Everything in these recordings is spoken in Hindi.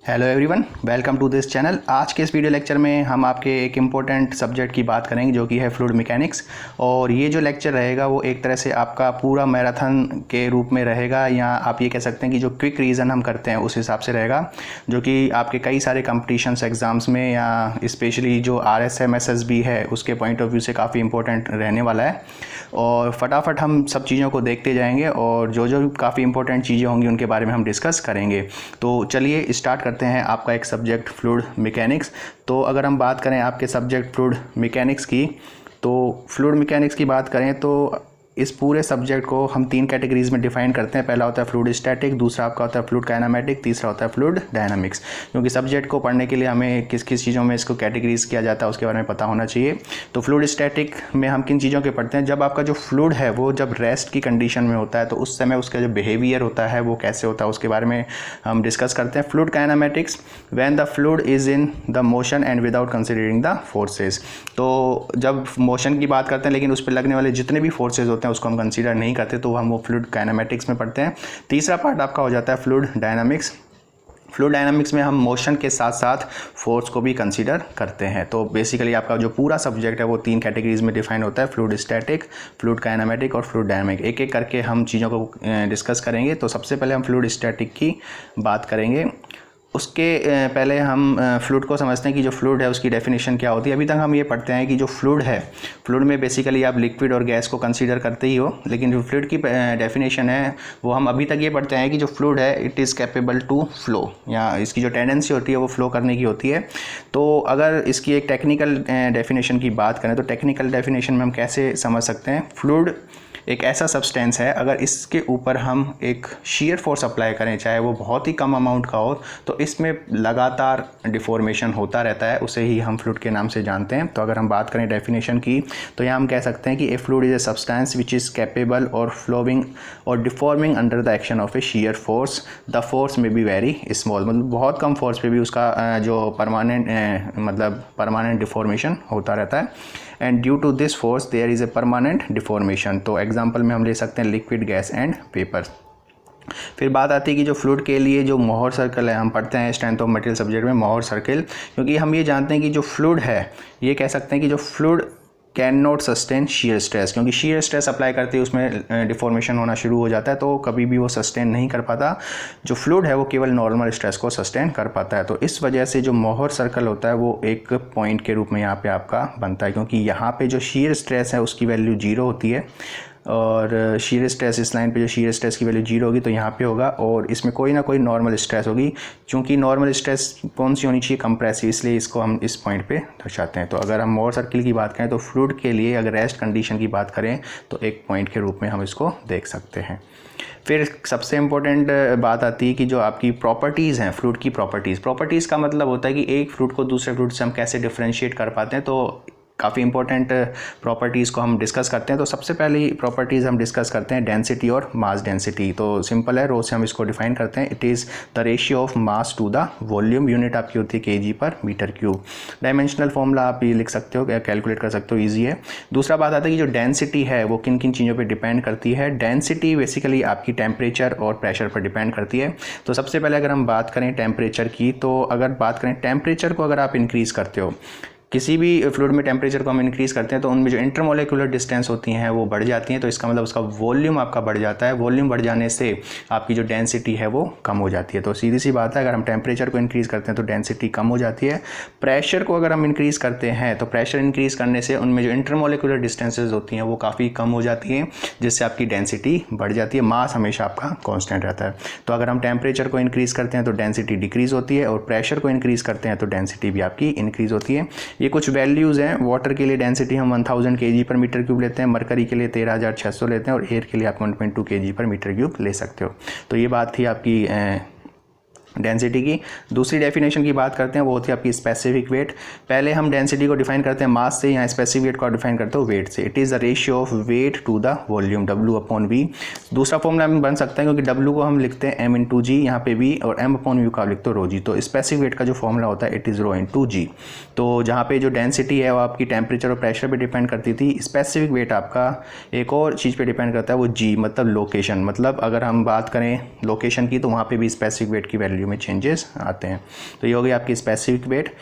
Hello everyone, welcome to this channel. आज के इस वीडियो लेक्चर में हम आपके एक इम्पोर्टेंट सब्जेक्ट की बात करेंगे जो कि है फ्लूइड मैकेनिक्स। और ये जो लेक्चर रहेगा वो एक तरह से आपका पूरा मैराथन के रूप में रहेगा, या आप ये कह सकते हैं कि जो क्विक रीजन हम करते हैं उस हिसाब से रहेगा, जो कि आपके कई सारे कॉम्पिटिशन्स एग्ज़ाम्स में या स्पेशली जो RSM SSB है उसके पॉइंट ऑफ व्यू से काफ़ी इंपॉर्टेंट रहने वाला है। और फटाफट हम सब चीज़ों को देखते जाएंगे और जो जो काफ़ी इंपॉर्टेंट चीज़ें होंगी उनके बारे में हम डिस्कस करेंगे। तो चलिए स्टार्ट करते हैं आपका एक सब्जेक्ट फ्लूइड मैकेनिक्स। तो अगर हम बात करें आपके सब्जेक्ट फ्लूइड मैकेनिक्स की, तो फ्लूइड मैकेनिक्स की बात करें तो इस पूरे सब्जेक्ट को हम 3 कैटेगरीज में डिफाइन करते हैं। पहला होता है फ्लूइड स्टैटिक, दूसरा आपका होता है फ्लूइड काइनेमेटिक, तीसरा होता है फ्लूइड डायनामिक्स। क्योंकि सब्जेक्ट को पढ़ने के लिए हमें किस किस चीज़ों में इसको कैटेगरीज किया जाता है उसके बारे में पता होना चाहिए। तो फ्लूइड स्टैटिक में हम किन चीज़ों के पढ़ते हैं, जब आपका जो फ्लूइड है वो जब रेस्ट की कंडीशन में होता है तो उस समय उसका जो बिहेवियर होता है वो कैसे होता है उसके बारे में हम डिस्कस करते हैं। Fluid kinematics, when the fluid is in the motion and without considering the forces. तो जब मोशन की बात करते हैं लेकिन उस पर लगने वाले जितने भी फोर्सेज होते हैं उसको हम कंसीडर नहीं करते, तो हम वो फ्लूइड काइनेमेटिक्स में पढ़ते हैं। तीसरा पार्ट आपका हो जाता है फ्लूइड डायनामिक्स। फ्लूइड डायनामिक्स में हम मोशन के साथ साथ फोर्स को भी कंसीडर करते हैं। तो बेसिकली आपका जो पूरा सब्जेक्ट है वो 3 कैटेगरीज में डिफाइन होता है, फ्लूइड स्टैटिक, फ्लूइड काइनेमेटिक और फ्लूइड डायनामिक। एक एक करके हम चीज़ों को डिस्कस करेंगे। तो सबसे पहले हम फ्लूइड स्टैटिक की बात करेंगे। उसके पहले हम फ्लूइड को समझते हैं कि जो फ्लूइड है उसकी डेफिनेशन क्या होती है। अभी तक हम ये पढ़ते हैं कि जो फ्लूइड है, फ्लूइड में बेसिकली आप लिक्विड और गैस को कंसीडर करते ही हो, लेकिन जो फ्लूइड की डेफिनेशन है वो हम अभी तक ये पढ़ते हैं कि जो फ्लूइड है it is capable to flow, या इसकी जो टेंडेंसी होती है वो फ्लो करने की होती है। तो अगर इसकी एक टेक्निकल डेफिनेशन की बात करें तो टेक्निकल डेफिनेशन में हम कैसे समझ सकते हैं, फ्लूइड एक ऐसा सब्सटेंस है अगर इसके ऊपर हम एक शीयर फोर्स अप्लाई करें, चाहे वो बहुत ही कम अमाउंट का हो, तो इसमें लगातार डिफॉर्मेशन होता रहता है, उसे ही हम फ्लूइड के नाम से जानते हैं। तो अगर हम बात करें डेफिनेशन की तो यहाँ हम कह सकते हैं कि ए fluid is a substance which is capable और फ्लोइंग और deforming under the action of A shear force. The force में बी वेरी स्मॉल, मतलब बहुत कम फोर्स पे भी उसका जो परमानेंट डिफॉर्मेशन होता रहता है। And due to this force there is a permanent deformation. तो एग्जांपल में हम ले सकते हैं लिक्विड, गैस एंड पेपर। फिर बात आती है कि जो फ्लूइड के लिए जो मोहर सर्कल है, हम पढ़ते हैं स्ट्रेंथ ऑफ मटेरियल सब्जेक्ट में मोहर सर्कल, क्योंकि हम ये जानते हैं कि जो फ्लूइड है, ये कह सकते हैं कि जो fluid can not sustain shear stress, क्योंकि शीयर स्ट्रेस अप्लाई करते ही उसमें डिफॉर्मेशन होना शुरू हो जाता है, तो कभी भी वो सस्टेन नहीं कर पाता। जो फ्लूइड है वो केवल नॉर्मल स्ट्रेस को सस्टेन कर पाता है। तो इस वजह से जो मोहर सर्कल होता है वो एक पॉइंट के रूप में यहाँ पे आपका बनता है, क्योंकि यहाँ पे जो शीयर स्ट्रेस है उसकी वैल्यू 0 होती है, और शीयर स्ट्रेस इस लाइन पे जो शीयर स्ट्रेस की वैल्यू 0 होगी तो यहाँ पे होगा, और इसमें कोई ना कोई नॉर्मल स्ट्रेस होगी। चूँकि नॉर्मल स्ट्रेस कौन सी होनी चाहिए, कंप्रेसिव, इसलिए इसको हम इस पॉइंट पे दर्शाते हैं। तो अगर हम मोहर सर्किल की बात करें तो फ्लूइड के लिए अगर रेस्ट कंडीशन की बात करें तो एक पॉइंट के रूप में हम इसको देख सकते हैं। फिर सबसे इम्पोर्टेंट बात आती है कि जो आपकी प्रॉपर्टीज़ हैं, फ्लूइड की प्रॉपर्टीज़ का मतलब होता है कि एक फ्लूइड को दूसरे फ्लूइड से हम कैसे डिफ्रेंशिएट कर पाते हैं। तो काफ़ी इंपॉर्टेंट प्रॉपर्टीज़ को हम डिस्कस करते हैं। तो सबसे पहली प्रॉपर्टीज़ हम डिस्कस करते हैं डेंसिटी और मास डेंसिटी। तो सिंपल है, रो से हम इसको डिफाइन करते हैं। It is the ratio of mass to the volume, unit आपकी होती है kg/m3। डायमेंशनल फॉर्मूला आप ये लिख सकते हो, कैलकुलेट कर सकते हो, ईजी है। दूसरा बात आता है कि जो डेंसिटी है वो किन किन चीज़ों पर डिपेंड करती है। डेंसिटी बेसिकली आपकी टेम्परेचर और प्रेशर पर डिपेंड करती है। तो सबसे पहले अगर हम बात करें टेम्परेचर की, तो अगर बात करें टेम्परेचर को अगर आप इंक्रीज़ करते हो, किसी भी फ्लूइड में टेम्परेचर को हम इंक्रीज़ करते हैं तो उनमें जो इंटरमोलिकुलर डिस्टेंस होती हैं वो बढ़ जाती हैं। तो इसका मतलब उसका वॉल्यूम आपका बढ़ जाता है। वॉल्यूम बढ़ जाने से आपकी जो डेंसिटी है वो कम हो जाती है। तो सीधी सी बात है, अगर हम टेम्परेचर को इंक्रीज़ करते हैं तो डेंसिटी कम हो जाती है। प्रेशर को अगर हम इंक्रीज़ करते हैं तो प्रेशर इंक्रीज़ करने से उनमें जो इंटरमोलिकुलर डिस्टेंसेज होती हैं वो काफ़ी कम हो जाती हैं, जिससे आपकी डेंसिटी बढ़ जाती है। मास हमेशा आपका कॉन्स्टेंट रहता है। तो अगर हम टेम्परेचर को इंक्रीज़ करते हैं तो डेंसिटी डिक्रीज़ होती है, और प्रेशर को इंक्रीज़ करते हैं तो डेंसिटी भी आपकी इंक्रीज़ होती है। ये कुछ वैल्यूज़ हैं। वाटर के लिए डेंसिटी हम 1000 kg/m3 लेते हैं, मरकरी के लिए 13600 लेते हैं, और एयर के लिए आप 1.2 kg/m3 ले सकते हो। तो ये बात थी आपकी डेंसिटी की। दूसरी डेफिनेशन की बात करते हैं, वो होती है आपकी स्पेसिफिक वेट। पहले हम डेंसिटी को डिफाइन करते हैं मास से, यहाँ स्पेसिफिक वेट को डिफाइन करते हो वेट से। It is the ratio of weight to the volume, W/V। दूसरा फॉर्मूला में बन सकता है, क्योंकि W को हम लिखते हैं m/g, यहाँ पे V, और m/u का लिखते हो ρg। तो स्पेसिफिक वेट का जो फॉर्मूला होता है इट इज़ ρ/g। तो जहाँ पे जो डेंसिटी है वो आपकी टेम्परेचर और प्रेशर पे डिपेंड करती थी, स्पेसिफिक वेट आपका एक और चीज़ पे डिपेंड करता है, वो g मतलब लोकेशन। मतलब अगर हम बात करें लोकेशन की तो वहाँ पे भी स्पेसिफिक वेट की वैल्यू वैल्यू में चेंजेस आते हैं। तो ये हो गई आपकी स्पेसिफिक वेट।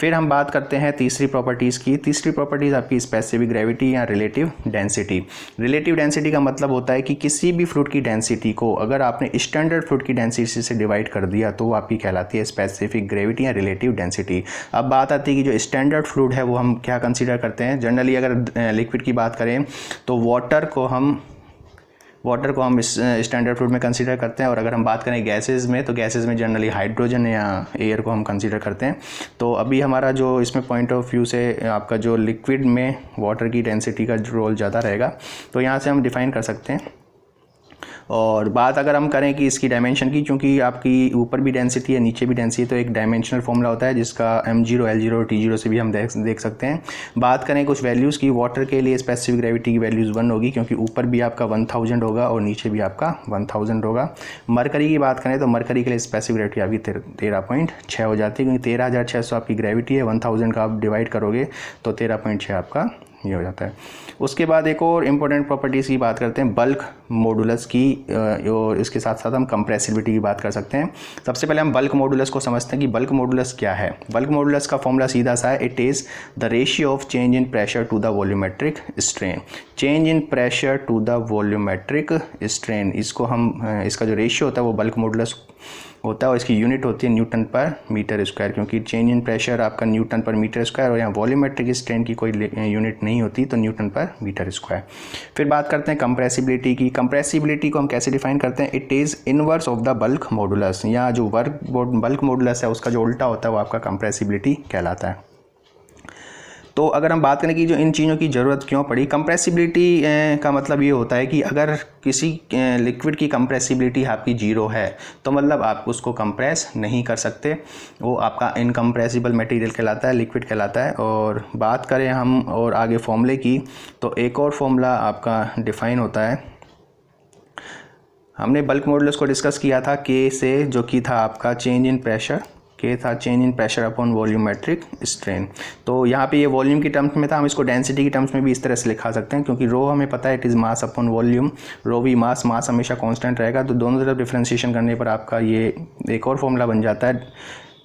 फिर हम बात करते हैं तीसरी प्रॉपर्टीज़ की। तीसरी प्रॉपर्टीज़ आपकी स्पेसिफिक ग्रेविटी या रिलेटिव डेंसिटी। रिलेटिव डेंसिटी का मतलब होता है कि किसी भी फ्लूइड की डेंसिटी को अगर आपने स्टैंडर्ड फ्लूइड की डेंसिटी से डिवाइड कर दिया तो वो आपकी कहलाती है स्पेसिफिक ग्रेविटी या रिलेटिव डेंसिटी। अब बात आती है कि जो स्टैंडर्ड फ्लूइड है वो हम क्या कंसिडर करते हैं। जनरली अगर लिक्विड की बात करें तो वाटर को हम स्टैंडर्ड फ्लूइड में कंसीडर करते हैं, और अगर हम बात करें गैसेस में तो गैसेस में जनरली हाइड्रोजन या एयर को हम कंसीडर करते हैं। तो अभी हमारा जो इसमें पॉइंट ऑफ व्यू से आपका जो लिक्विड में वाटर की डेंसिटी का रोल ज़्यादा रहेगा, तो यहाँ से हम डिफाइन कर सकते हैं। और बात अगर हम करें कि इसकी डायमेंशन की, क्योंकि आपकी ऊपर भी डेंसिटी है नीचे भी डेंसिटी है, तो एक डायमेंशनल फॉर्मूला होता है जिसका m0 L0 और T0 से भी हम देख सकते हैं। बात करें कुछ वैल्यूज़ की, वाटर के लिए स्पेसिफिक ग्रेविटी की वैल्यूज़ 1 होगी, क्योंकि ऊपर भी आपका 1000 होगा और नीचे भी आपका 1000 होगा। मरकरी की बात करें तो मरकरी के लिए स्पेसिफिक ग्रेविटी आपकी 13.6 हो जाती है, क्योंकि 13600 आपकी ग्रेविटी है, 1000 का आप डिवाइड करोगे तो 13.6 आपका ये हो जाता है। उसके बाद एक और इम्पोर्टेंट प्रॉपर्टीज़ की बात करते हैं, बल्क मॉडुलस की, और इसके साथ साथ हम कंप्रेसिबिलिटी की बात कर सकते हैं। सबसे पहले हम बल्क मॉडुलस को समझते हैं कि बल्क मॉडुलस क्या है। बल्क मॉडुलस का फॉर्मूला सीधा सा है, it is the ratio of change in pressure to the volumetric strain. Change in pressure to the volumetric strain, इसको हम इसका जो रेशियो होता है वो बल्क मॉडुलस होता है, और इसकी यूनिट होती है न्यूटन पर मीटर स्क्वायर, क्योंकि चेंज इन प्रेशर आपका न्यूटन पर मीटर स्क्वायर, और यहाँ वॉल्यूमेट्रिक स्ट्रेन की कोई यूनिट नहीं होती, तो न्यूटन पर मीटर स्क्वायर। फिर बात करते हैं कंप्रेसिबिलिटी की। कंप्रेसिबिलिटी को हम कैसे डिफाइन करते हैं, it is inverse of the bulk modulus, या जो बल्क मॉडुलस है उसका जो उल्टा होता है वो आपका कंप्रेसिबिलिटी कहलाता है। तो अगर हम बात करें कि जो इन चीज़ों की ज़रूरत क्यों पड़ी, कंप्रेसिबिलिटी का मतलब ये होता है कि अगर किसी लिक्विड की कंप्रेसिबिलिटी आपकी 0 है तो मतलब आप उसको कंप्रेस नहीं कर सकते, वो आपका इनकम्प्रेसिबल मटेरियल कहलाता है, लिक्विड कहलाता है। और बात करें हम और आगे फॉर्मूले की, तो एक और फॉर्मूला आपका डिफ़ाइन होता है। हमने बल्क मॉडुलस को डिस्कस किया था के से, जो कि था आपका चेंज इन प्रेशर, के था change in pressure upon volumetric strain. तो यहाँ पे ये वॉल्यूम की टर्म्स में था, हम इसको डेंसिटी की टर्म्स में भी इस तरह से लिखा सकते हैं, क्योंकि रो हमें पता है it is mass upon volume, rho भी मास हमेशा कांस्टेंट रहेगा, तो दोनों तरफ डिफ्रेंशिएशन करने पर आपका ये एक और फॉर्मूला बन जाता है,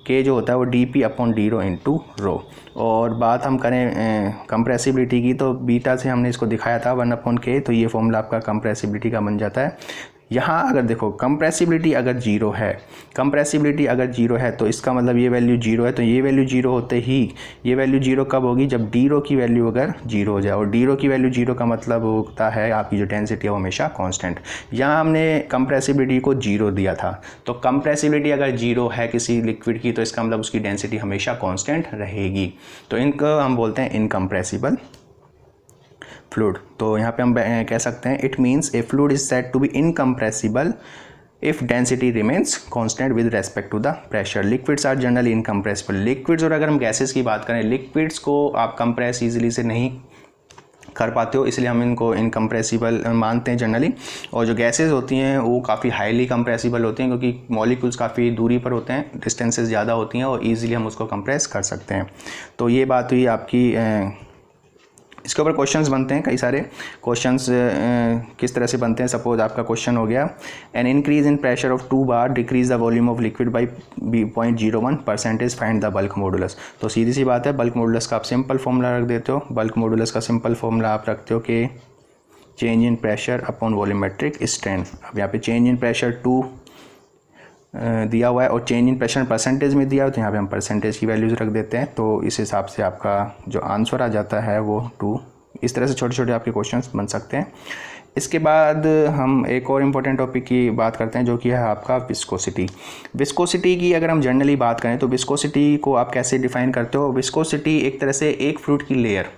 के जो होता है वो dP upon d rho into rho. और बात हम करें कंप्रेसिबिलिटी की, तो बीटा से हमने इसको दिखाया था 1/k, तो ये फॉर्मूला आपका कंप्रेसिबिलिटी का बन जाता है। यहाँ अगर देखो कंप्रेसिबिलिटी अगर 0 है, तो इसका मतलब ये वैल्यू 0 है, तो ये वैल्यू 0 होते ही ये वैल्यू 0 कब होगी, जब डी रो की वैल्यू अगर 0 हो जाए, और डी रो की वैल्यू 0 का मतलब होता है आपकी जो डेंसिटी है वो हमेशा कांस्टेंट। यहाँ हमने कंप्रेसिबिलिटी को 0 दिया था, तो कंप्रेसिबिलिटी अगर 0 है किसी लिक्विड की तो इसका मतलब उसकी डेंसिटी हमेशा कांस्टेंट रहेगी, तो इनको हम बोलते हैं इनकम्प्रेसिबल फ्लूइड। तो यहाँ पे हम कह सकते हैं it means a fluid is said to be incompressible if density remains constant with respect to the pressure. Liquids are generally incompressible. Liquids, और अगर हम गैसेस की बात करें, लिक्विड्स को आप कंप्रेस ईजिली से नहीं कर पाते हो, इसलिए हम इनको इनकम्प्रेसिबल मानते हैं जनरली। और जो गैसेस होती हैं वो काफ़ी हाईली कंप्रेसिबल होती हैं, क्योंकि मॉलिक्यूल्स काफ़ी दूरी पर होते हैं, डिस्टेंसेस ज़्यादा होती हैं, और ईजिली हम उसको कंप्रेस कर सकते हैं। तो ये बात हुई आपकी। इसके ऊपर क्वेश्चंस बनते हैं, कई सारे क्वेश्चंस किस तरह से बनते हैं। सपोज आपका क्वेश्चन हो गया, an increase in pressure of 2 bar decrease the volume of liquid by 0.01%, find the bulk modulus. तो सीधी सी बात है, बल्क मॉडुलस का आप सिंपल फॉर्मूला रख देते हो। बल्क मॉडुलस का सिंपल फॉर्मूला आप रखते हो कि change in pressure upon volumetric strain. अब यहाँ पे चेंज इन प्रेशर 2 दिया हुआ है और चेंज इन प्रेशर परसेंटेज में दिया है, तो यहाँ पे हम परसेंटेज की वैल्यूज़ रख देते हैं, तो इस हिसाब से आपका जो आंसर आ जाता है वो 2। इस तरह से छोटे छोटे आपके क्वेश्चंस बन सकते हैं। इसके बाद हम एक और इम्पोर्टेंट टॉपिक की बात करते हैं, जो कि है आपका विस्कोसिटी। विस्कोसिटी की अगर हम जनरली बात करें तो विस्कोसिटी को आप कैसे डिफाइन करते हो। विस्कोसिटी एक तरह से एक फ्लूइड की लेयर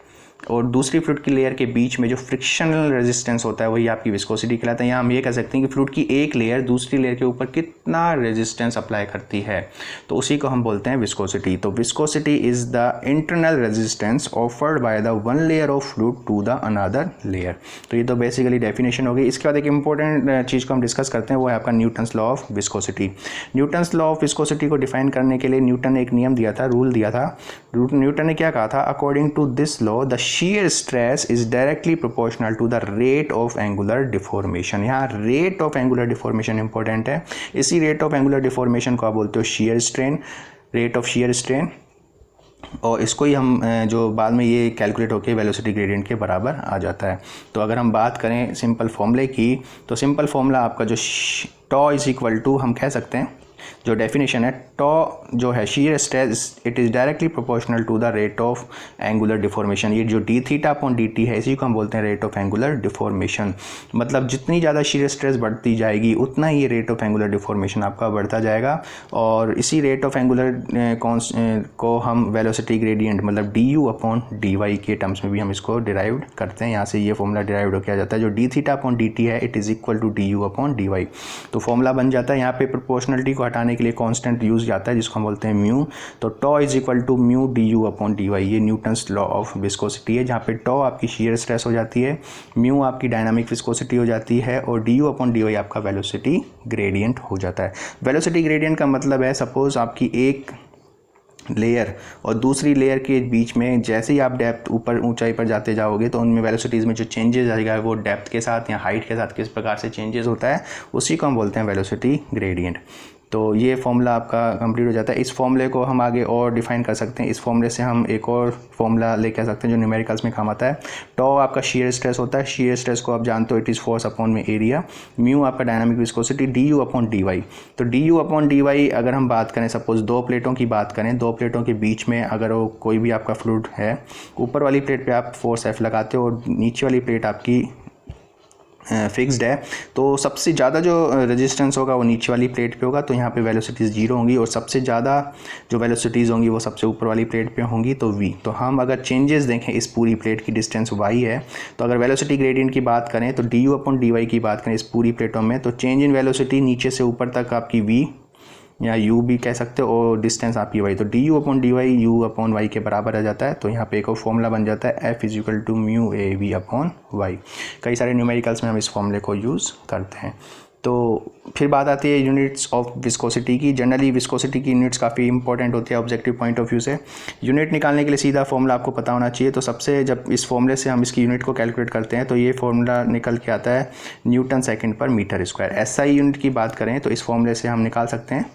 और दूसरी फ्लूइड की लेयर के बीच में जो फ्रिक्शनल रेजिस्टेंस होता है वही आपकी विस्कोसिटी कहलाता है। यहाँ हम ये कह सकते हैं कि फ्लूइड की एक लेयर दूसरी लेयर के ऊपर कितना रेजिस्टेंस अप्लाई करती है, तो उसी को हम बोलते हैं विस्कोसिटी। तो viscosity is the internal resistance offered by the one layer of fluid to the another layer. तो ये तो बेसिकली डेफिनेशन हो गई। इसके बाद एक इंपॉर्टेंट चीज़ को हम डिस्कस करते हैं, वो है आपका Newton's law of viscosity. Newton's law of viscosity को डिफाइन करने के लिए न्यूटन ने एक नियम दिया था, रूल दिया था। न्यूटन ने क्या कहा था, according to this law the shear stress is directly proportional to the rate of angular deformation। यहाँ rate of angular deformation important है, इसी rate of angular deformation को आप बोलते हो shear strain, rate of shear strain, और इसको ही हम जो बाद में ये कैलकुलेट होकर वेलोसिटी ग्रेडियंट के बराबर आ जाता है। तो अगर हम बात करें सिंपल फॉर्मूले की, तो सिंपल फॉर्मूला आपका जो टॉ इज इक्वल टू, हम कह सकते हैं जो डेफिनेशन है, टॉ जो है shear stress it is directly proportional to the rate of angular deformation. ये जो d theta upon d t है इसी को हम बोलते हैं रेट ऑफ एंगुलर डिफॉर्मेशन। मतलब जितनी ज़्यादा शीयर स्ट्रेस बढ़ती जाएगी उतना ही रेट ऑफ एंगुलर डिफॉर्मेशन आपका बढ़ता जाएगा, और इसी रेट ऑफ एंगुलर को हम वेलोसिटी ग्रेडियंट मतलब d u upon d y के टर्म्स में भी हम इसको डिराइव करते हैं। यहाँ से ये फॉर्मूला डिराइव किया जाता है, जो d theta upon d t है it is equal to d u upon d y. तो फॉर्मूला बन जाता है। यहाँ पे प्रोपोर्शनलिटी को हटाने के लिए कांस्टेंट यूज जाता है जिसको हम बोलते हैं म्यू। तो tau is equal to mu d u upon d y, ये न्यूटन्स लॉ ऑफ विस्कोसिटी है, जहाँ पे टॉ आपकी शीयर स्ट्रेस हो जाती है, म्यू आपकी डायनामिक विस्कोसिटी हो जाती है, और d u upon d y आपका वेलोसिटी ग्रेडियंट हो जाता है। वेलोसिटी ग्रेडियंट का मतलब है सपोज आपकी एक लेयर और दूसरी लेयर के बीच में जैसे ही आप डेप्थ ऊपर ऊंचाई पर जाते जाओगे तो उनमें वेलोसिटीज़ में जो चेंजेस आएगा वो डेप्थ के साथ या हाइट के साथ किस प्रकार से चेंजेस होता है उसी को हम बोलते हैं वेलोसिटी ग्रेडियंट। तो ये फॉर्मूला आपका कंप्लीट हो जाता है। इस फॉर्मूले को हम आगे और डिफाइन कर सकते हैं। इस फॉर्मूले से हम एक और फॉर्मूला लेके आ सकते हैं जो न्यूमेरिकल्स में काम आता है। टॉ आपका शीयर स्ट्रेस होता है, शीयर स्ट्रेस को आप जानते हो इट इज़ फोर्स अपॉन में एरिया, म्यू आपका dynamic viscosity, d u upon d y. तो d u upon d y अगर हम बात करें सपोज दो प्लेटों की बात करें, दो प्लेटों के बीच में अगर वो कोई भी आपका फ्लूइड है, ऊपर वाली प्लेट पे आप फोर्स एफ लगाते हो और नीचे वाली प्लेट आपकी फिक्स्ड है, तो सबसे ज़्यादा जो रेजिस्टेंस होगा वो नीचे वाली प्लेट पे होगा, तो यहाँ पे वेलोसिटीज़ जीरो होंगी, और सबसे ज़्यादा जो वेलोसिटीज़ होंगी वो सबसे ऊपर वाली प्लेट पे होंगी, तो v। तो हम अगर चेंजेस देखें इस पूरी प्लेट की डिस्टेंस y है, तो अगर वेलोसिटी ग्रेडियंट की बात करें तो d u upon d y की बात करें इस पूरी प्लेटों में, तो चेंज इन वेलोसिटी नीचे से ऊपर तक आपकी v या u भी कह सकते हो, और डिस्टेंस आपकी y, तो d u upon d y u upon y के बराबर आ जाता है। तो यहाँ पे एक और फॉर्मूला बन जाता है f is equal to mu a v upon y. कई सारे न्यूमेरिकल्स में हम इस फॉर्मूले को यूज़ करते हैं। तो फिर बात आती है यूनिट्स ऑफ विस्कोसिटी की। जनरली विस्कोसिटी की यूनिट्स काफ़ी इंपॉर्टेंट होती है ऑब्जेक्टिव पॉइंट ऑफ व्यू से। यूनिट निकालने के लिए सीधा फॉर्मूला आपको पता होना चाहिए। तो सबसे जब इस फॉर्मूले से हम इसकी यूनिट को कैलकुलेट करते हैं तो ये फॉर्मूला निकल के आता है न्यूटन सेकंड पर मीटर स्क्वायर। एसआई यूनिट की बात करें तो इस फॉर्मूले से हम निकाल सकते हैं,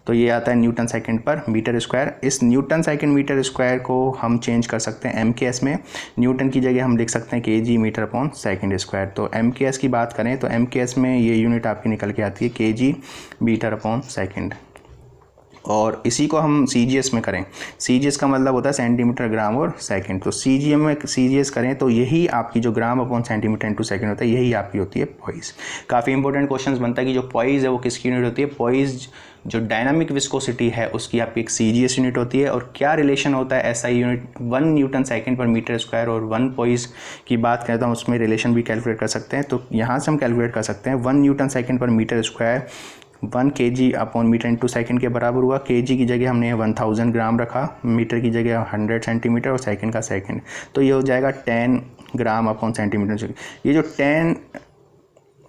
तो ये आता है न्यूटन सेकंड पर मीटर स्क्वायर। इस न्यूटन सेकंड मीटर स्क्वायर को हम चेंज कर सकते हैं MKS में। न्यूटन की जगह हम लिख सकते हैं kg metre upon second square. तो MKS की बात करें तो MKS में ये यूनिट आपकी निकल के आती है kg मीटर अपॉन सेकंड। और इसी को हम CGS में करें, CGS का मतलब होता है सेंटीमीटर ग्राम और सेकंड। तो CGM में CGS करें तो यही आपकी जो ग्राम अपॉन सेंटीमीटर इंटू सेकंड होता है यही आपकी होती है पॉइस। काफ़ी इंपॉर्टेंट क्वेश्चंस बनता है कि जो पॉइस है वो किसकी यूनिट होती है। पॉइस जो डायनामिक विस्कोसिटी है उसकी आपकी एक CGS यूनिट होती है। और क्या रिलेशन होता है SI यूनिट 1 न्यूटन सेकंड पर मीटर स्क्वायर और 1 पॉइस की बात करें तो हम उसमें रिलेशन भी कैलकुलेट कर सकते हैं। तो यहाँ से हम कैलकुलेट कर सकते हैं 1 न्यूटन सेकंड पर metre square 1 kg upon metre into second के बराबर हुआ। kg की जगह हमने 1000 ग्राम रखा, मीटर की जगह 100 सेंटीमीटर और सेकंड का सेकंड, तो ये हो जाएगा 10 ग्राम अपॉन सेंटीमीटर।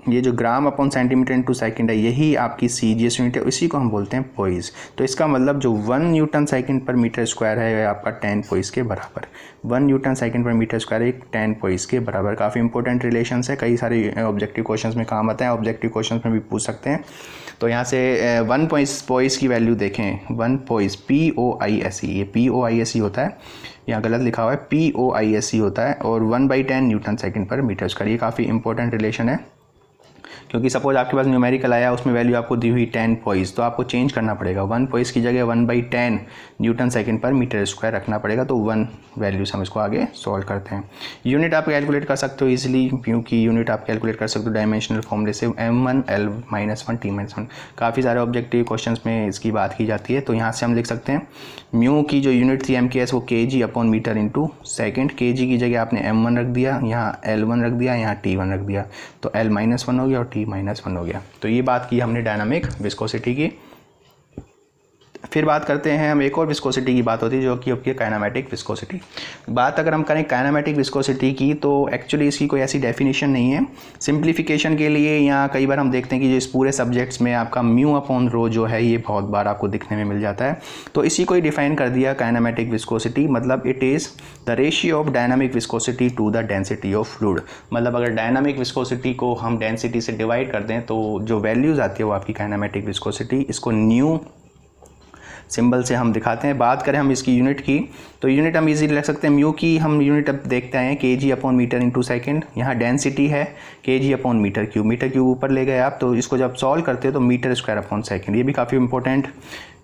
ये जो ग्राम अपॉन सेंटीमीटर इंटू सेकंड है यही आपकी CGS यूनिट है, इसी को हम बोलते हैं पॉइस। तो इसका मतलब जो 1 न्यूटन सेकंड पर मीटर स्क्वायर है वह आपका 10 पॉइस के बराबर। 1 न्यूटन सेकंड पर मीटर स्क्वायर एक 10 पॉइस के बराबर। काफ़ी इंपॉर्टेंट रिलेशंस है, कई सारे ऑब्जेक्टिव क्वेश्चंस में काम आता है, ऑब्जेक्टिव क्वेश्चंस में भी पूछ सकते हैं। तो यहाँ से 1 पॉइस की वैल्यू देखें, 1 पॉइस POISE, ये POISE होता है, यहाँ गलत लिखा हुआ है POISE होता है, और 1/10 न्यूटन सेकंड पर मीटर स्क्वायर। ये काफ़ी इंपॉर्टेंट रिलेशन है क्योंकि सपोज आपके पास न्यूमेरिकल आया उसमें वैल्यू आपको दी हुई 10 पॉइस, तो आपको चेंज करना पड़ेगा, 1 पॉइस की जगह 1/10 न्यूटन सेकंड पर मीटर स्क्वायर रखना पड़ेगा। तो 1 वैल्यू से हम इसको आगे सॉल्व करते हैं। यूनिट आप कैलकुलेट कर सकते हो इजीली, क्योंकि यूनिट आप कैलकुलेट कर सकते हो डायमेंशनल फॉर्मूले से m1 l-1 t-1। काफ़ी सारे ऑब्जेक्टिव क्वेश्चंस में इसकी बात की जाती है। तो यहाँ से हम लिख सकते हैं म्यू की जो यूनिट थी MKS वो kg upon metre into second. kg की जगह आपने m1 रख दिया, यहाँ l1 रख दिया, यहाँ t1 रख दिया, तो l-1 हो गया और t-1 हो गया। तो ये बात की हमने डायनामिक विस्कोसिटी की। फिर बात करते हैं हम, एक और विस्कोसिटी की बात होती है जो कि होती है काइनेमेटिक विस्कोसिटी। बात अगर हम करें काइनेमेटिक विस्कोसिटी की तो एक्चुअली इसकी कोई ऐसी डेफिनेशन नहीं है। सिंप्लीफिकेशन के लिए या कई बार हम देखते हैं कि जो इस पूरे सब्जेक्ट्स में आपका म्यू अपॉन रो जो है ये बहुत बार आपको दिखने में मिल जाता है, तो इसी को ही डिफाइन कर दिया काइनेमेटिक विस्कोसिटी, मतलब it is the ratio of dynamic viscosity to the density of fluid. मतलब अगर डायनामिक विस्कोसिटी को हम डेंसिटी से डिवाइड कर दें तो जो वैल्यूज़ आती है वो आपकी काइनेमेटिक विस्कोसिटी, इसको न्यू सिंबल से हम दिखाते हैं। बात करें हम इसकी यूनिट की तो यूनिट हम इजीली रख सकते हैं। म्यू की हम यूनिट अब देखते हैं kg upon metre into second. यहाँ डेंसिटी है kg अपॉन मीटर क्यूब ऊपर ले गए आप, तो इसको जब सॉल्व करते हो तो मीटर स्क्वायर अपॉन सेकेंड। ये भी काफ़ी इंपॉर्टेंट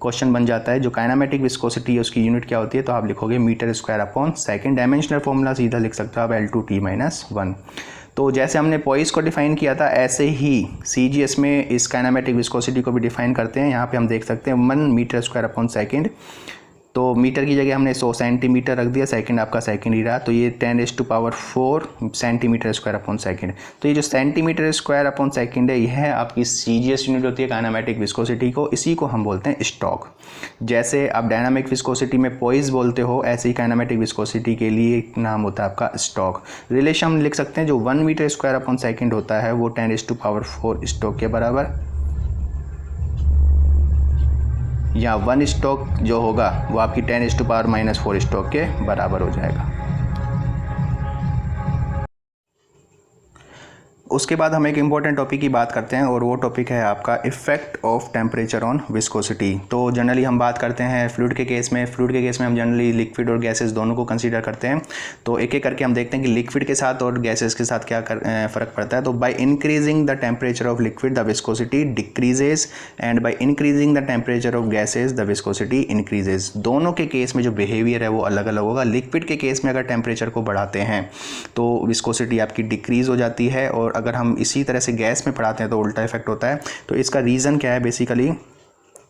क्वेश्चन बन जाता है। जो काइनेमेटिक विस्कोसिटी है उसकी यूनिट क्या होती है, तो आप लिखोगे metre square upon second. Dimensional formula सीधा लिख सकते हो आप L2T-1। तो जैसे हमने पॉइस को डिफाइन किया था ऐसे ही CGS में इस काइनेमेटिक विस्कोसिटी को भी डिफाइन करते हैं। यहाँ पे हम देख सकते हैं 1 मीटर स्क्वायर अपॉन सेकेंड, तो मीटर की जगह हमने 100 सेंटीमीटर रख दिया, सेकंड आपका सेकंड ही रहा, तो ये 10⁴ सेंटीमीटर स्क्वायर अपॉन सेकंड। तो ये जो सेंटीमीटर स्क्वायर अपॉन सेकंड है यह आपकी CGS यूनिट होती है काइनेमेटिक विस्कोसिटी को, इसी को हम बोलते हैं स्टॉक। जैसे आप डायनामिक विस्कोसिटी में पॉइस बोलते हो, ऐसे ही काइनेमेटिक विस्कोसिटी के लिए एक नाम होता है आपका स्टॉक। रिलेशन हम लिख सकते हैं, जो 1 मीटर स्क्वायर अपॉन सेकेंड होता है वो 10⁴ स्टॉक के बराबर, या 1 स्टॉक जो होगा वो आपकी 10⁻⁻⁴ स्टॉक के बराबर हो जाएगा। उसके बाद हम एक इम्पॉर्टेंट टॉपिक की बात करते हैं और वो टॉपिक है आपका effect of temperature on viscosity. तो जनरली हम बात करते हैं फ्लूइड के केस में हम जनरली लिक्विड और गैसेस दोनों को कंसीडर करते हैं। तो एक एक करके हम देखते हैं कि लिक्विड के साथ और गैसेस के साथ क्या फ़र्क पड़ता है। तो by increasing the temperature of liquid the viscosity decreases and by increasing the temperature of gases the viscosity increases. दोनों के केस में जो बिहेवियर है वो अलग अलग होगा। लिक्विड के केस में अगर टेम्परेचर को बढ़ाते हैं तो विस्कोसिटी आपकी डिक्रीज़ हो जाती है, और अगर हम इसी तरह से गैस में पढ़ाते हैं तो उल्टा इफेक्ट होता है। तो इसका रीज़न क्या है, बेसिकली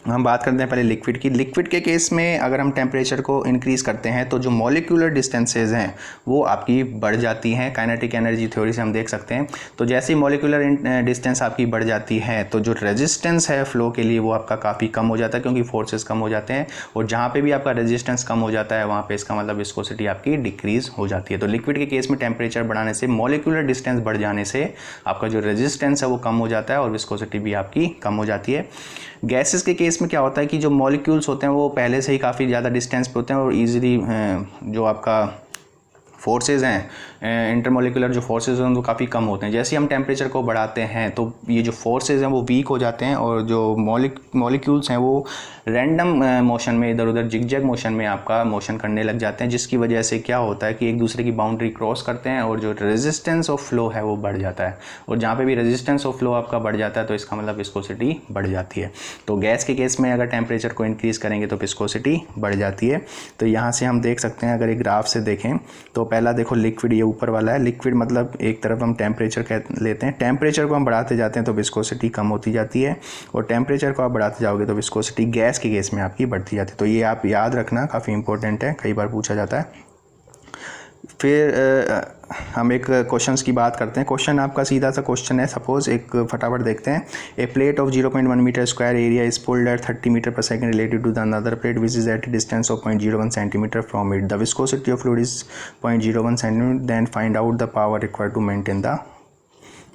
हम बात करते हैं पहले लिक्विड की। लिक्विड के केस में अगर हम टेम्परेचर को इंक्रीज़ करते हैं तो जो मॉलिक्यूलर डिस्टेंसेज हैं वो आपकी बढ़ जाती हैं। काइनेटिक एनर्जी थ्योरी से हम देख सकते हैं। तो जैसे ही मॉलिक्यूलर डिस्टेंस आपकी बढ़ जाती है तो जो रेजिस्टेंस है फ्लो के लिए वो आपका काफ़ी कम हो जाता है, क्योंकि फोर्सेस कम हो जाते हैं, और जहाँ पे भी आपका रेजिस्टेंस कम हो जाता है वहाँ पे इसका मतलब विस्कोसिटी आपकी डिक्रीज़ हो जाती है। तो लिक्विड के केस में टेम्परेचर बढ़ाने से, मॉलिक्यूलर डिस्टेंस बढ़ जाने से आपका जो रेजिस्टेंस है वो कम हो जाता है और विस्कोसिटी भी आपकी कम हो जाती है। गैसेस के केस में क्या होता है कि जो मॉलिक्यूल्स होते हैं वो पहले से ही काफ़ी ज़्यादा डिस्टेंस पे होते हैं और ईजिली जो आपका फोर्सेज हैं, इंटरमोलिकुलर जो फोर्सेज हैं वो काफ़ी कम होते हैं। जैसे ही हम टेम्परेचर को बढ़ाते हैं तो ये जो फोर्सेज हैं वो वीक हो जाते हैं और जो मॉलिक्यूल्स हैं वो रैंडम मोशन में, इधर उधर जिगजैग मोशन में आपका मोशन करने लग जाते हैं, जिसकी वजह से क्या होता है कि एक दूसरे की बाउंड्री क्रॉस करते हैं और जो रेजिस्टेंस ऑफ फ्लो है वो बढ़ जाता है। और जहाँ पे भी रेजिस्टेंस ऑफ फ्लो आपका बढ़ जाता है तो इसका मतलब विस्कोसिटी बढ़ जाती है। तो गैस के केस में अगर टेम्परेचर को इंक्रीज़ करेंगे तो विस्कोसिटी बढ़ जाती है। तो यहाँ से हम देख सकते हैं, अगर एक ग्राफ से देखें तो पहला देखो लिक्विड, ये ऊपर वाला है लिक्विड, मतलब एक तरफ हम टेम्परेचर लेते हैं, टेम्परेचर को हम बढ़ाते जाते हैं तो विस्कोसिटी कम होती जाती है, और टेम्परेचर को आप बढ़ाते जाओगे तो विस्कोसिटी गैस के केस में आपकी बढ़ती जाती है। तो ये आप याद रखना, काफ़ी इंपॉर्टेंट है, कई बार पूछा जाता है। फिर हम एक क्वेश्चंस की बात करते हैं। क्वेश्चन आपका सीधा सा क्वेश्चन है, सपोज एक फटाफट देखते हैं। A plate of 0.1 metre square area is pulled at 30 metre per second related to the another plate which is at distance of 0.01 centimetre from it. The viscosity of fluid is 0.01 centimetre, then find out the power required to maintain the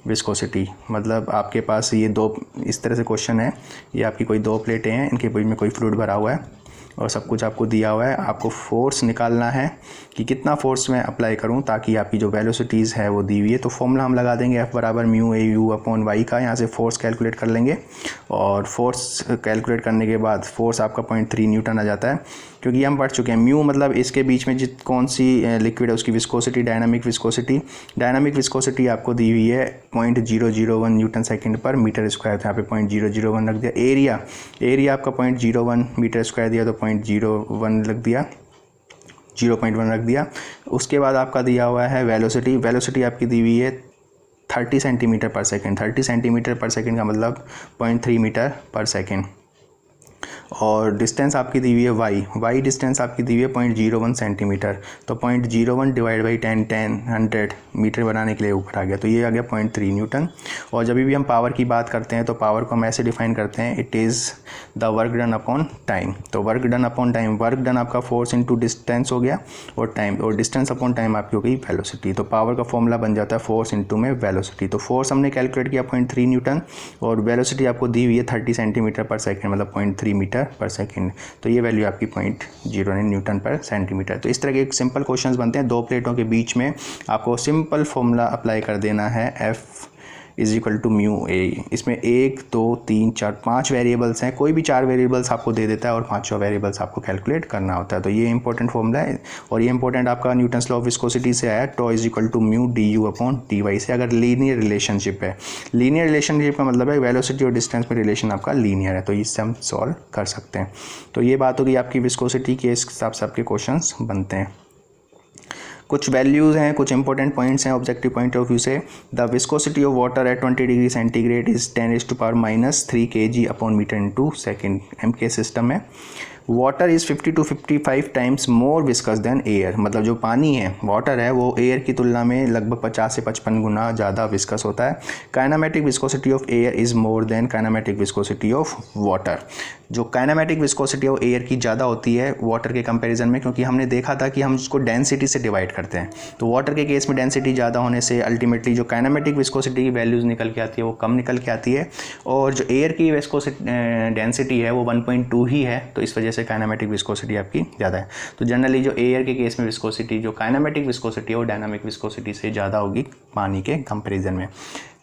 viscosity. मतलब आपके पास ये दो इस तरह से क्वेश्चन है, ये आपकी कोई दो प्लेटें हैं, इनके बीच में कोई फ्लूइड भरा हुआ है और सब कुछ आपको दिया हुआ है। आपको फोर्स निकालना है कि कितना फोर्स मैं अप्लाई करूं ताकि आपकी जो वेलोसिटीज़ है वो दी हुई है। तो फॉर्मूला हम लगा देंगे F बराबर mu a u upon y का। यहाँ से फोर्स कैलकुलेट कर लेंगे और फोर्स कैलकुलेट करने के बाद फोर्स आपका 0.3 न्यूटन आ जाता है, क्योंकि हम पढ़ चुके हैं म्यू मतलब इसके बीच में कौन सी लिक्विड है उसकी विस्कोसिटी, डायनामिक विस्कोसिटी आपको दी हुई है 0.001 न्यूटन सेकेंड पर मीटर स्क्वायर। तो यहाँ पे 0.001 रख दिया। एरिया आपका 0.01 मीटर स्क्वायर दिया तो 0.01 रख दिया, 0.1 रख दिया। उसके बाद आपका दिया हुआ है वेलोसिटी आपकी दी हुई है 30 सेंटीमीटर पर सेकेंड। 30 सेंटीमीटर पर सेकेंड का मतलब 0.3 मीटर पर सेकेंड। और डिस्टेंस आपकी दी हुई है वाई डिस्टेंस आपकी दी हुई है 0.01 सेंटीमीटर। तो 0.01 डिवाइड बाई 100 मीटर बनाने के लिए ऊपर आ गया, तो ये आ गया 0.3 न्यूटन। और जब भी हम पावर की बात करते हैं तो पावर को हम ऐसे डिफाइन करते हैं, it is the work done upon time. तो work done upon time, work done आपका फोर्स इंटू डिस्टेंस हो गया और टाइम, और डिस्टेंस अपॉन टाइम आपकी हो गई वेलोसिटी। तो पावर का फॉर्मूला बन जाता है फोर्स इंटू में वेलोसिटी। तो फोर्स हमने कैलकुलेट किया 0.3 न्यूटन और वेलोसिटी आपको दी हुई है 30 सेंटीमीटर पर सेकेंड, मतलब 0.3 मीटर पर सेकेंड। तो ये वैल्यू आपकी 0.09 न्यूटन पर सेंटीमीटर। तो इस तरह के एक सिंपल क्वेश्चंस बनते हैं, दो प्लेटों के बीच में आपको सिंपल फॉर्मूला अप्लाई कर देना है, F is equal to mu A. इसमें 1 2 3 4 5 वेरिएबल्स हैं, कोई भी 4 वेरिएबल्स आपको दे देता है और 5 वेरिएबल्स आपको कैलकुलेट करना होता है। तो ये इंपॉर्टेंट फॉर्मूला है और ये इंपॉर्टेंट आपका न्यूटन्स लॉ ऑफ विस्कोसिटी से आया, tau is equal to mu d u upon d y से। अगर लीनियर रिलेशनशिप है, लीनियर रिलेशनशिप का मतलब है वेलोसिटी और डिस्टेंस में रिलेशन आपका लीनियर है, तो इससे हम सॉल्व कर सकते हैं। तो ये बात होगी आपकी विस्कोसिटी के, इस हिसाब से आपके क्वेश्चन बनते हैं। कुछ वैल्यूज़ हैं, कुछ इंपॉर्टेंट पॉइंट्स हैं ऑब्जेक्टिव पॉइंट ऑफ व्यू से। The viscosity of water at 20 degree centigrade is 10⁻³ kg upon metre into second. MK system में water is 50 to 55 times more viscous than air, मतलब जो पानी है, वाटर है, वो एयर की तुलना में लगभग 50 से 55 गुना ज़्यादा विस्कस होता है। Kinematic viscosity of air is more than kinematic viscosity of water. जो काइनेमेटिक विस्कोसिटी ऑफ एयर की ज़्यादा होती है वाटर के कंपैरिजन में, क्योंकि हमने देखा था कि हम उसको डेंसिटी से डिवाइड करते हैं। तो वाटर के केस में डेंसिटी ज़्यादा होने से अल्टीमेटली जो काइनेमेटिक विस्कोसिटी की वैल्यूज़ निकल के आती है वो कम निकल के आती है, और जो एयर की विस्कोसिटी डेंसिटी है वो 1.2 ही है, तो इस वजह से काइनेमेटिक विस्कोसिटी आपकी ज़्यादा है। तो जनरली जो एयर के केस में विस्कोसिटी, जो काइनेमेटिक विस्कोसिटी है वो डायनामिक विस्कोसिटी से ज़्यादा होगी पानी के कंपैरिजन में।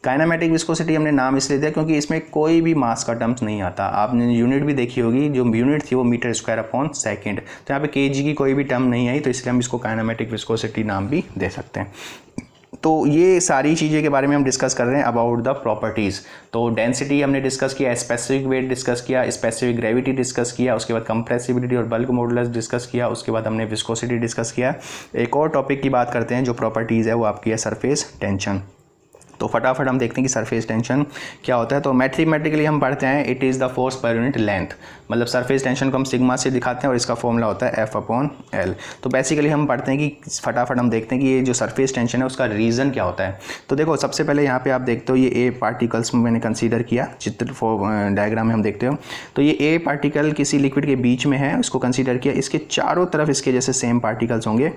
काइनेमेटिक विस्कोसिटी हमने नाम इसलिए दिया क्योंकि इसमें कोई भी मास का टर्म्स नहीं आता। आपने यूनिट भी देखी होगी, जो यूनिट थी वो मीटर स्क्वायर अपॉन सेकेंड, तो यहाँ पे केजी की कोई भी टर्म नहीं आई, तो इसलिए हम इसको काइनेमेटिक विस्कोसिटी नाम भी दे सकते हैं। तो ये सारी चीज़ें के बारे में हम डिस्कस कर रहे हैं अबाउट द प्रॉपर्टीज़। तो डेंसिटी हमने डिस्कस किया, स्पेसिफिक वेट डिस्कस किया, स्पेसिफिक ग्रेविटी डिस्कस किया, उसके बाद कंप्रेसिबिलिटी और बल्क मॉडुलस डिस्कस किया, उसके बाद हमने विस्कोसिटी डिस्कस किया। एक और टॉपिक की बात करते हैं जो प्रॉपर्टीज़ है, वो आपकी है सरफेस टेंशन। तो फटाफट हम देखते हैं कि सरफेस टेंशन क्या होता है। तो मैथमेटिकली हम पढ़ते हैं, it is the force per unit length, मतलब सरफेस टेंशन को हम सिग्मा से दिखाते हैं और इसका फॉर्मूला होता है F/L। तो बेसिकली हम पढ़ते हैं कि फटाफट हम देखते हैं कि ये जो सरफेस टेंशन है उसका रीज़न क्या होता है। तो देखो सबसे पहले यहाँ पे आप देखते हो ये ए पार्टिकल्स में मैंने कंसीडर किया, चित्र डायग्राम में हम देखते हो, तो ये ए पार्टिकल किसी लिक्विड के बीच में है, उसको कंसीडर किया, इसके चारों तरफ इसके जैसे सेम पार्टिकल्स होंगे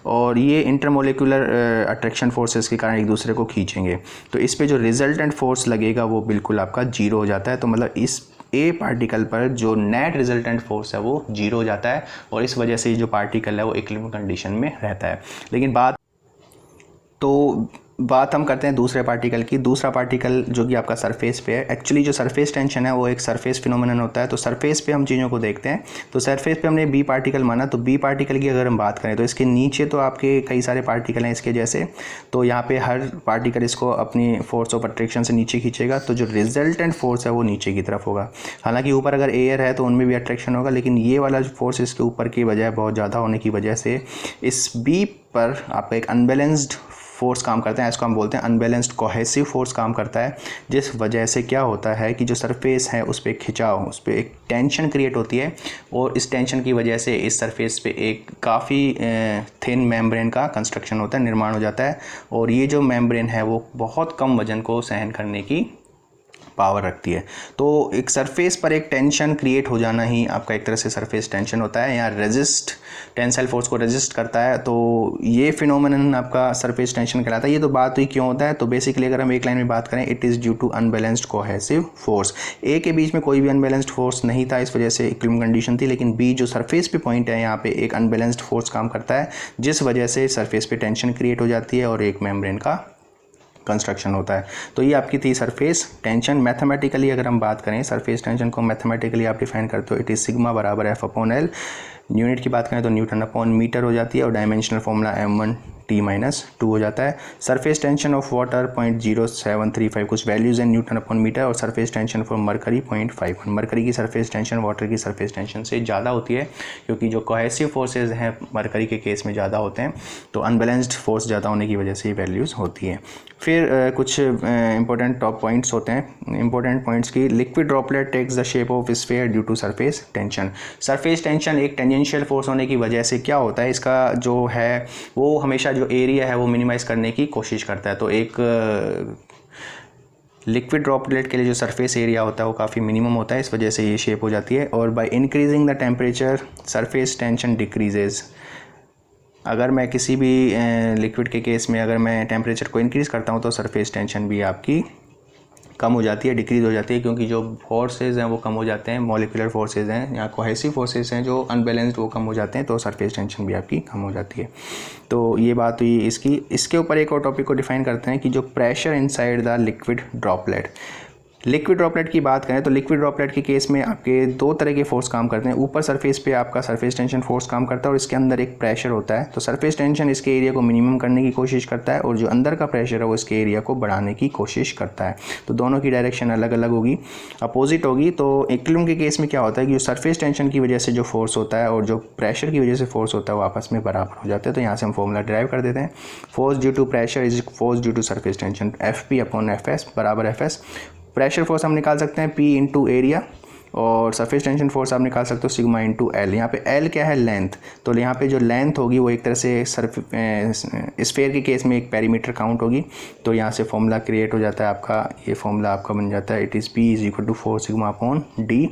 और ये इंटरमोलिकुलर अट्रैक्शन फोर्सेस के कारण एक दूसरे को खींचेंगे, तो इस पे जो रिजल्टेंट फोर्स लगेगा वो बिल्कुल आपका जीरो हो जाता है। तो मतलब इस ए पार्टिकल पर जो नेट रिजल्टेंट फोर्स है वो जीरो हो जाता है और इस वजह से जो पार्टिकल है वो इक्विलिब्रियम कंडीशन में रहता है। लेकिन बात हम करते हैं दूसरे पार्टिकल की। दूसरा पार्टिकल जो कि आपका सरफेस पे है, एक्चुअली जो सरफेस टेंशन है वो एक सरफेस फिनोमेनन होता है। तो सरफेस पे हम चीज़ों को देखते हैं, तो सरफेस पे हमने बी पार्टिकल माना, तो बी पार्टिकल की अगर हम बात करें तो इसके नीचे तो आपके कई सारे पार्टिकल हैं इसके जैसे, तो यहाँ पे हर पार्टिकल इसको अपनी फोर्स ऑफ अट्रैक्शन से नीचे खींचेगा, तो जो रिजल्टेंट फोर्स है वो नीचे की तरफ होगा। हालांकि ऊपर अगर एयर है तो उनमें भी अट्रैक्शन होगा, लेकिन ये वाला फोर्स इसके ऊपर की बजाय बहुत ज़्यादा होने की वजह से इस बी पर आपका एक अनबैलेंस्ड फोर्स काम करता है, इसको हम बोलते हैं अनबैलेंस्ड कोहेसिव फोर्स काम करता है, जिस वजह से क्या होता है कि जो सरफेस है उस पर खिंचाव, उस पर एक टेंशन क्रिएट होती है और इस टेंशन की वजह से इस सरफेस पे एक काफ़ी थिन मेम्ब्रेन का कंस्ट्रक्शन होता है, निर्माण हो जाता है, और ये जो मेम्ब्रेन है वो बहुत कम वजन को सहन करने की पावर रखती है। तो एक सरफेस पर एक टेंशन क्रिएट हो जाना ही आपका एक तरह से सरफेस टेंशन होता है, या रेजिस्ट, टेंसाइल फोर्स को रेजिस्ट करता है, तो ये फिनोमेनन आपका सरफेस टेंशन कहलाता है। ये तो बात हुई क्यों होता है, तो बेसिकली अगर हम एक लाइन में बात करें, it is due to unbalanced cohesive force. A के बीच में कोई भी अनबैलेंस्ड फोर्स नहीं था, इस वजह से इक्विलिब्रियम कंडीशन थी, लेकिन बी जो सरफेस पे पॉइंट है यहाँ पे एक अनबैलेंस्ड फोर्स काम करता है, जिस वजह से सरफेस पे टेंशन क्रिएट हो जाती है और एक मेम्ब्रेन का कंस्ट्रक्शन होता है। तो ये आपकी थी सरफेस टेंशन। मैथमेटिकली अगर हम बात करें सरफेस टेंशन को, मैथमेटिकली आप डिफाइन करते हो, इट इज़ सिग्मा बराबर F/L। यूनिट की बात करें तो न्यूटन अपॉन मीटर हो जाती है और डायमेंशनल फॉर्मूला m1 T-2 हो जाता है। सरफेस टेंशन ऑफ वाटर 0.0735 कुछ वैल्यूज़ हैं न्यूटन अपॉन मीटर, और surface tension for mercury 0.51। Mercury की सरफेस टेंशन वाटर की सरफेस टेंशन से ज़्यादा होती है, क्योंकि जो कोहेसिव फोर्सेज हैं मरकरी के केस में ज़्यादा होते हैं, तो अनबैलेंस्ड फोर्स ज़्यादा होने की वजह से ये वैल्यूज़ होती हैं। फिर कुछ इंपॉर्टेंट टॉप पॉइंट्स होते हैं इंपॉर्टेंट पॉइंट्स की। Liquid droplet takes the shape of sphere due to surface tension. Surface tension एक टेंजेंशियल फोर्स होने की वजह से क्या होता है, इसका जो है वो हमेशा जो एरिया है वो मिनिमाइज़ करने की कोशिश करता है। तो एक लिक्विड ड्रॉपलेट के लिए जो सरफेस एरिया होता है वो काफ़ी मिनिमम होता है, इस वजह से ये शेप हो जाती है। और by increasing the temperature surface tension decreases. अगर मैं किसी भी लिक्विड के केस में अगर मैं टेम्परेचर को इंक्रीज़ करता हूँ तो सरफेस टेंशन भी आपकी कम हो जाती है, डिक्रीज़ हो जाती है, क्योंकि जो फोर्सेज हैं वो कम हो जाते हैं, मॉलिक्यूलर फोर्सेज हैं या कोहेसिव फोर्सेज हैं जो अनबैलेंस्ड वो कम हो जाते हैं, तो सरफेस टेंशन भी आपकी कम हो जाती है। तो ये बात हुई इसकी। इसके ऊपर एक और टॉपिक को डिफाइन करते हैं कि जो pressure inside the liquid droplet. Liquid droplet की बात करें तो लिक्विड ड्रॉपलेट के केस में आपके दो तरह के फोर्स काम करते हैं। ऊपर सरफेस पे आपका सरफेस टेंशन फोर्स काम करता है और इसके अंदर एक प्रेशर होता है। तो सरफेस टेंशन इसके एरिया को मिनिमम करने की कोशिश करता है और जो अंदर का प्रेशर है वो इसके एरिया को बढ़ाने की कोशिश करता है। तो दोनों की डायरेक्शन अलग अलग होगी, अपोजिट होगी। तो इक्विलिब्रियम के केस में क्या होता है कि जो सरफेस टेंशन की वजह से जो फोर्स होता है और जो प्रेशर की वजह से फोर्स होता है वो आपस में बराबर हो जाते हैं। तो यहाँ से हम फॉर्मूला डिराइव कर देते हैं। Force due to pressure is force due to surface tension, FP/FS बराबर FS। प्रेशर फोर्स हम निकाल सकते हैं P इंटू एरिया, और सरफेस टेंशन फोर्स आप निकाल सकते हो सिग्मा इंटू L। यहाँ पे L क्या है, लेंथ। तो यहाँ पे जो लेंथ होगी वो एक तरह से स्फीयर के केस में एक पेरीमीटर काउंट होगी। तो यहाँ से फॉर्मूला क्रिएट हो जाता है आपका, ये फॉर्मूला आपका बन जाता है it is P = 4 sigma upon D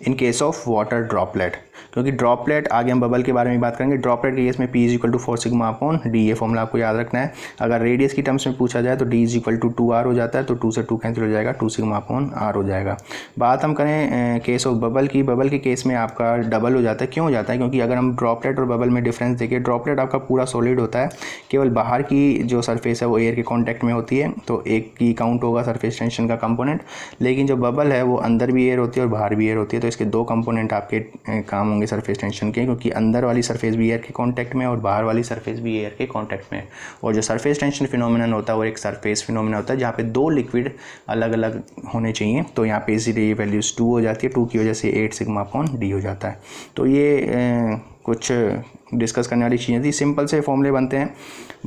in case of water droplet. क्योंकि ड्रॉपलेट आगे हम बबल के बारे में बात करेंगे। ड्रॉपलेट के केस में P = 4 सिग्मा अपॉन D, ये फॉर्मूला आपको याद रखना है। अगर रेडियस की टर्म्स में पूछा जाए तो D = 2R हो जाता है, तो 2 से 2 कैंसिल हो जाएगा, 2 सिग्मा अपॉन R हो जाएगा। बात हम करें केस ऑफ बबल की। बबल के केस में आपका डबल हो जाता है। क्यों हो जाता है, क्योंकि अगर हम ड्रॉपलेट और बबल में डिफरेंस देखें, ड्रॉपलेट आपका पूरा सॉलिड होता है, केवल बाहर की जो सरफेस है वो एयर के कॉन्टैक्ट में होती है, तो एक की काउंट होगा सरफेस टेंशन का कंपोनेंट। लेकिन जो बबल है वो अंदर भी एयर होती है और बाहर भी एयर होती है, तो इसके दो कंपोनेंट आपके काम होंगे सरफेस टेंशन के, क्योंकि अंदर वाली सरफेस भी एयर के कांटेक्ट में और बाहर वाली सरफेस भी एयर के कांटेक्ट में। और जो सरफेस टेंशन फिनोमेनन होता है वो एक सरफेस फिनोमेनन होता है जहाँ पे दो लिक्विड अलग अलग होने चाहिए। तो यहाँ पे इसीलिए ये वैल्यूज़ 2 हो जाती है, 2 की वजह से 8 सिग्मा अपॉन D हो जाता है। तो ये कुछ डिस्कस करने वाली चीज़ें थी। सिंपल से फॉर्मूले बनते हैं,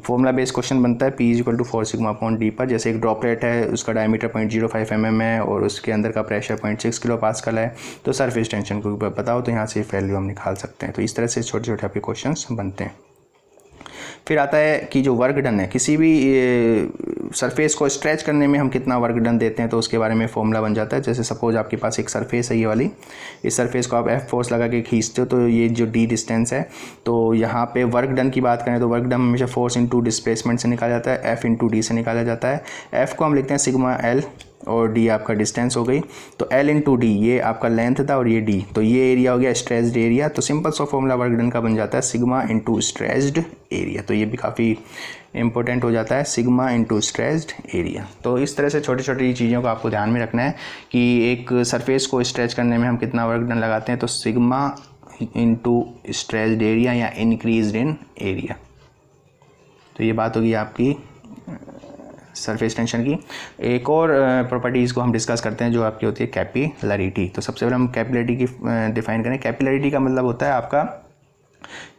फॉर्मूला बेस्ड क्वेश्चन बनता है P = 4 सिग्मा अपॉन D पर। जैसे एक ड्रॉपलेट है, उसका डायमीटर 0.05 mm है और उसके अंदर का प्रेशर 0.6 किलो पास्कल है, तो सरफेस टेंशन को बताओ, तो यहाँ से वैल्यू हम निकाल सकते हैं। तो इस तरह से छोटे छोटे आपके क्वेश्चंस बनते हैं। फिर आता है कि जो वर्क डन है, किसी भी सरफेस को स्ट्रेच करने में हम कितना वर्क डन देते हैं, तो उसके बारे में फॉर्मूला बन जाता है। जैसे सपोज आपके पास एक सरफेस है ये वाली, इस सरफेस को आप F फोर्स लगा के खींचते हो, तो ये जो D डिस्टेंस है, तो यहाँ पे वर्क डन की बात करें तो वर्क डन हमेशा फोर्स इंटू डिस्प्लेसमेंट से निकाला जाता है, F इंटू D से निकाला जाता है। F को हम लिखते हैं सिग्मा L और D आपका डिस्टेंस हो गई, तो L इंटू D ये आपका लेंथ था और ये D, तो ये एरिया हो गया स्ट्रेच्ड एरिया। तो सिंपल सा फॉर्मूला वर्क डन का बन जाता है सिग्मा इंटू स्ट्रेच्ड एरिया। तो ये भी काफ़ी इंपॉर्टेंट हो जाता है, सिग्मा इंटू स्ट्रेच्ड एरिया। तो इस तरह से छोटी छोटी चीज़ों को आपको ध्यान में रखना है कि एक सरफेस को स्ट्रेच करने में हम कितना वर्क डन लगाते हैं, तो सिग्मा इंटू स्ट्रेच्ड एरिया या इंक्रीज्ड इन एरिया। तो ये बात होगी आपकी सरफेस टेंशन की। एक और प्रॉपर्टीज़ को हम डिस्कस करते हैं जो आपकी होती है कैपिलरिटी। तो सबसे पहले हम कैपिलरिटी की डिफाइन करें। कैपिलरिटी का मतलब होता है आपका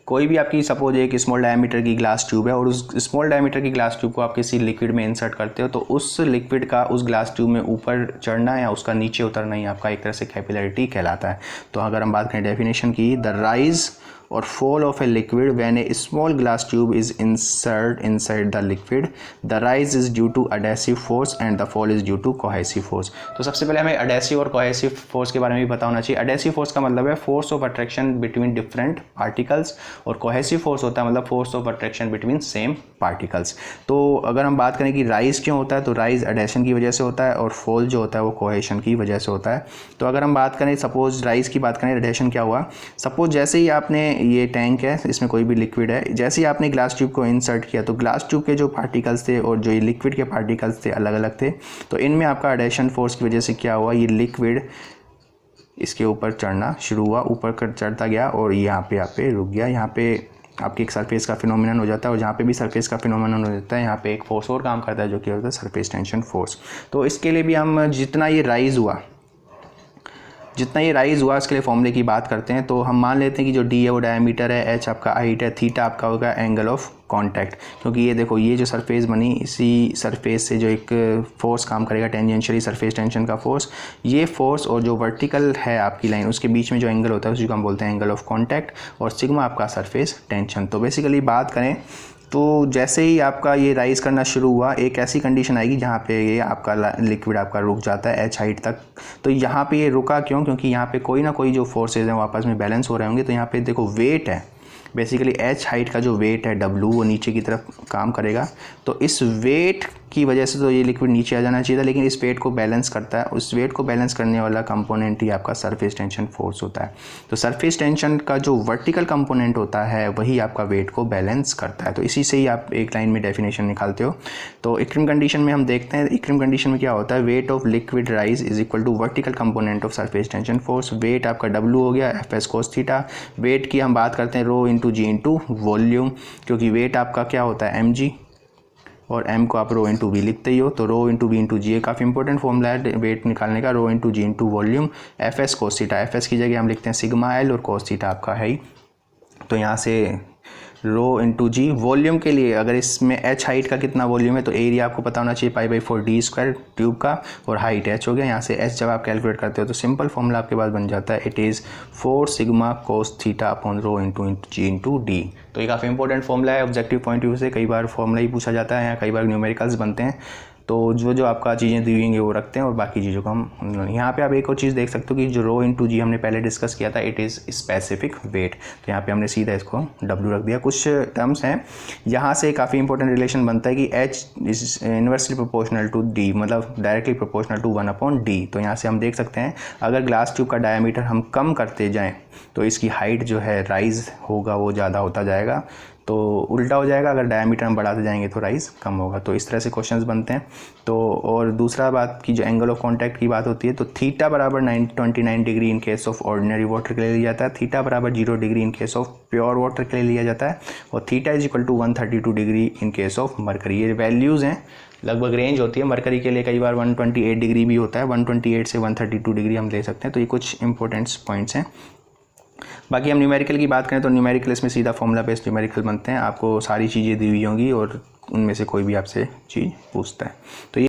कोई भी आपकी सपोज एक स्मॉल डायमीटर की ग्लास ट्यूब है और उस स्मॉल डायमीटर की ग्लास ट्यूब को आप किसी लिक्विड में इंसर्ट करते हो, तो उस लिक्विड का उस ग्लास ट्यूब में ऊपर चढ़ना या उसका नीचे उतरना ही आपका एक तरह से कैपिलरिटी कहलाता है। तो अगर हम बात करें डेफिनेशन की, the rise or fall of a liquid when a small glass tube is inserted inside the liquid, the rise is due to adhesive force and the fall is due to cohesive force। तो सबसे पहले हमें adhesive और cohesive force के बारे में भी पता होना चाहिए। adhesive force का मतलब है force of attraction between different particles और cohesive force होता है मतलब force of attraction between same particles। तो अगर हम बात करें कि rise क्यों होता है, तो rise adhesion की वजह से होता है और fall जो होता है वो cohesion की वजह से होता है। तो अगर हम बात करें सपोज rise की बात करें, adhesion क्या हुआ, सपोज जैसे ही आपने ये टैंक है, इसमें कोई भी लिक्विड है, जैसे ही आपने ग्लास ट्यूब को इंसर्ट किया तो ग्लास ट्यूब के जो पार्टिकल्स थे और जो ये लिक्विड के पार्टिकल्स थे अलग अलग थे। तो इनमें आपका एडेशन फोर्स की वजह से क्या हुआ, ये लिक्विड इसके ऊपर चढ़ना शुरू हुआ, ऊपर कर चढ़ता गया और यहाँ पे रुक गया। यहाँ पे आपकी एक सरफेस का फिनोमिनन हो जाता है, और जहाँ पे भी सरफेस का फिनोमिनन हो जाता है यहाँ पे एक फोर्स और काम करता है जो कि होता है सरफेस टेंशन फोर्स। तो इसके लिए भी हम जितना ये राइज़ हुआ इसके लिए फॉर्मूले की बात करते हैं। तो हम मान लेते हैं कि जो डी है वो डायमीटर है, एच आपका हाइट है, थीटा आपका होगा एंगल ऑफ कांटेक्ट, क्योंकि ये देखो ये जो सरफेस बनी इसी सरफेस से जो एक फोर्स काम करेगा टेंजेंशियली सरफेस टेंशन का फोर्स, ये फोर्स और जो वर्टिकल है आपकी लाइन उसके बीच में जो एंगल होता है उसी को हम बोलते हैं एंगल ऑफ कांटेक्ट, और सिग्मा आपका सरफेस टेंशन। तो बेसिकली बात करें तो जैसे ही आपका ये राइज़ करना शुरू हुआ एक ऐसी कंडीशन आएगी जहाँ पे ये आपका लिक्विड आपका रुक जाता है एच हाइट तक। तो यहाँ पे ये रुका क्यों? क्योंकि यहाँ पे कोई ना कोई जो फोर्सेज हैं वो आपस में बैलेंस हो रहे होंगे। तो यहाँ पे देखो वेट है, बेसिकली एच हाइट का जो वेट है डब्लू वो नीचे की तरफ काम करेगा। तो इस वेट की वजह से तो ये लिक्विड नीचे आ जाना चाहिए था, लेकिन इस वेट को बैलेंस करता है, उस वेट को बैलेंस करने वाला कंपोनेंट ही आपका सरफेस टेंशन फोर्स होता है। तो सरफेस टेंशन का जो वर्टिकल कंपोनेंट होता है वही आपका वेट को बैलेंस करता है। तो इसी से ही आप एक लाइन में डेफिनेशन निकालते हो। तो इक्विलिब्रियम कंडीशन में हम देखते हैं, इक्विलिब्रियम कंडीशन में क्या होता है, weight of liquid rise is equal to vertical component of surface tension force. Weight आपका डब्ल्यू हो गया एफ एस कोस थीटा। वेट की हम बात करते हैं rho into g into volume, क्योंकि वेट आपका क्या होता है एम जी, और m को आप रो इंटू वी लिखते ही हो। तो rho into V into g काफ़ी इंपॉर्टेंट फॉर्मूला है वेट निकालने का, rho into g into volume. F S cos theta, F S की जगह हम लिखते हैं सिग्मा एल, और कोस थीटा आपका है ही। तो यहाँ से रो इंटू जी। वॉल्यूम के लिए अगर इसमें एच हाइट का कितना वॉल्यूम है तो एरिया आपको पता होना चाहिए पाई/4 डी स्क्वायर ट्यूब का, और हाइट एच हो गया। यहाँ से एच जब आप कैलकुलेट करते हो तो सिंपल फॉर्मूला आपके पास बन जाता है, it is 4 sigma cos theta upon rho into g into d. तो ये काफ़ी इंपॉर्टेंट फॉर्मूला है ऑब्जेक्टिव पॉइंट ऑफ व्यू से, कई बार फॉर्मूला ही पूछा जाता है या कई बार न्यूमेरिकल्स बनते हैं। तो जो आपका चीज़ें दी हुई वो रखते हैं, और बाकी चीज़ों को हम यहाँ पे आप एक और चीज़ देख सकते हो कि जो रो इंटू जी हमने पहले डिस्कस किया था, इट इज़ स्पेसिफिक वेट। तो यहाँ पे हमने सीधा इसको डब्ल्यू रख दिया। कुछ टर्म्स हैं यहाँ से काफ़ी इंपॉर्टेंट रिलेशन बनता है कि h is inversely proportional to d, मतलब डायरेक्टली प्रोपोर्शनल टू 1/d। तो यहाँ से हम देख सकते हैं अगर ग्लास ट्यूब का डायमीटर हम कम करते जाएँ तो इसकी हाइट जो है राइज होगा वो ज़्यादा होता जाएगा, तो उल्टा हो जाएगा, अगर डायमीटर हम बढ़ाते जाएंगे तो राइज कम होगा। तो इस तरह से क्वेश्चंस बनते हैं। तो और दूसरा बात की जो एंगल ऑफ कांटेक्ट की बात होती है, तो थीटा बराबर 29 degree in case of ordinary water के लिए लिया जाता है, थीटा बराबर 0 degree in case of pure water के लिए लिया जाता है, और theta is equal to 132 degree in case of mercury. ये वैल्यूज़ हैं, लगभग रेंज होती है। मरकरी के लिए कई बार 128 डिग्री भी होता है, 128 से 132 डिग्री हम ले सकते हैं। तो ये कुछ इंपॉर्टेंट पॉइंट्स हैं। बाकी हम न्यूमेरिकल की बात करें तो न्यूमेरिकल इसमें सीधा फॉर्मूला बेस्ड न्यूमेरिकल बनते हैं, आपको सारी चीज़ें दी हुई होंगी और उनमें से कोई भी आपसे चीज़ पूछता है। तो ये